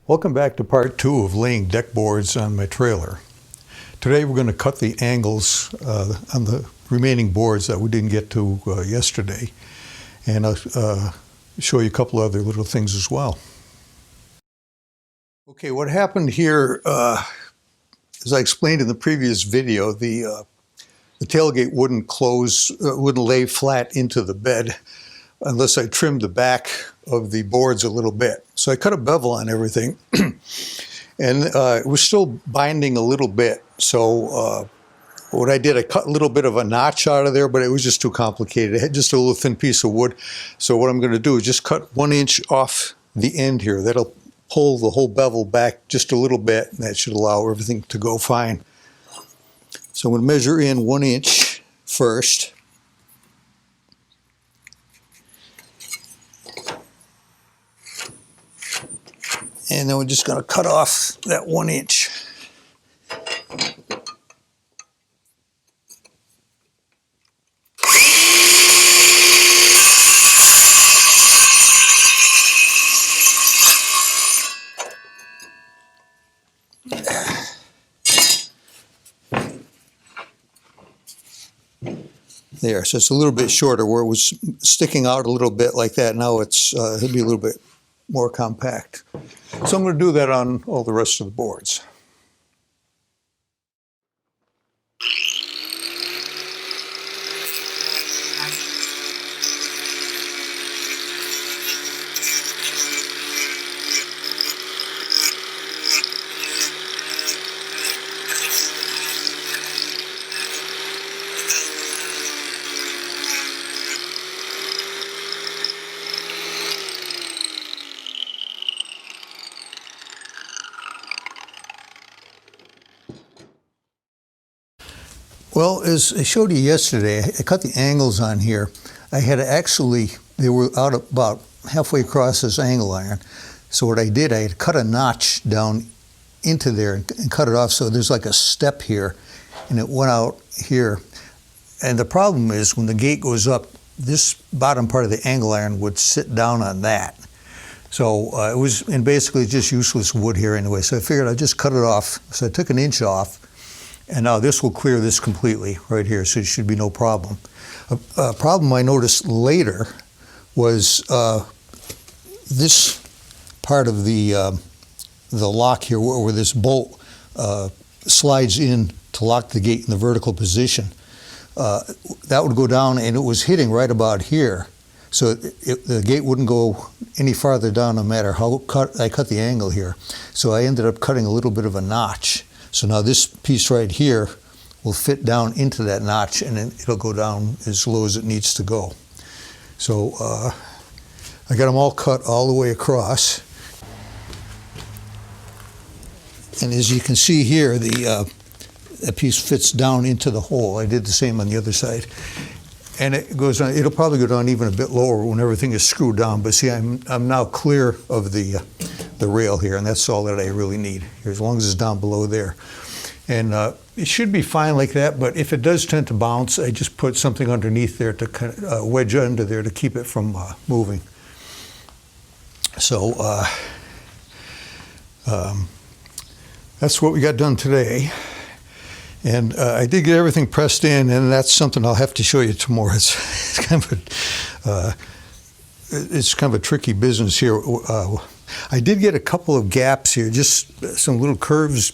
Welcome back to part 2 of laying deck boards on my trailer. Today we're going to cut the angles on the remaining boards that we didn't get to yesterday, and I'll show you a couple other little things as well. Okay, what happened here, as I explained in the previous video, the tailgate wouldn't lay flat into the bed unless I trimmed the back of the boards a little bit. So I cut a bevel on everything, and it was still binding a little bit. So what I did, I cut a little bit of a notch out of there, but it was just too complicated. It had just a little thin piece of wood. So what I'm going to do is just cut 1 inch off the end here. That'll pull the whole bevel back just a little bit, and that should allow everything to go fine. So I'm going to measure in 1 inch first. And then we're just going to cut off that 1 inch. There, so it's a little bit shorter where it was sticking out a little bit like that. Now it'll be a little bit more compact. So I'm going to do that on all the rest of the boards. Well, as I showed you yesterday, I cut the angles on here. I had to they were out about halfway across this angle iron. So what I did, I had cut a notch down into there and cut it off so there's like a step here, and it went out here. And the problem is when the gate goes up, this bottom part of the angle iron would sit down on that. So it was basically just useless wood here anyway. So I figured I'd just cut it off. So I took 1 inch off. And now this will clear this completely right here, so it should be no problem. A problem I noticed later was this part of the lock here, where this bolt slides in to lock the gate in the vertical position. That would go down, and it was hitting right about here. So the gate wouldn't go any farther down no matter how I cut the angle here. So I ended up cutting a little bit of a notch. So now this piece right here will fit down into that notch, and then it'll go down as low as it needs to go. So I got them all cut all the way across. And as you can see here, that piece fits down into the hole. I did the same on the other side. And it goes on, it'll probably go down even a bit lower when everything is screwed down. But see, I'm now clear of the rail here, and that's all that I really need here, as long as it's down below there. And it should be fine like that, but if it does tend to bounce, I just put something underneath there to kind of wedge under there to keep it from moving. So that's what we got done today. And I did get everything pressed in, and that's something I'll have to show you tomorrow. It's kind of a tricky business here. I did get a couple of gaps here, just some little curves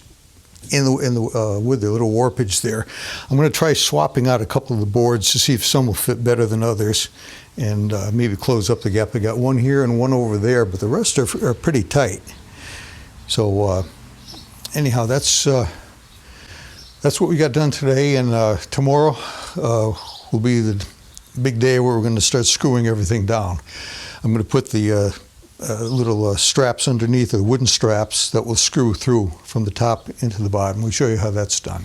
in the wood, the little warpage there. I'm going to try swapping out a couple of the boards to see if some will fit better than others, and maybe close up the gap. I got one here and one over there, but the rest are pretty tight. So anyhow, that's what we got done today, and tomorrow will be the big day where we're going to start screwing everything down. I'm going to put the little straps underneath, the wooden straps that will screw through from the top into the bottom. We'll show you how that's done.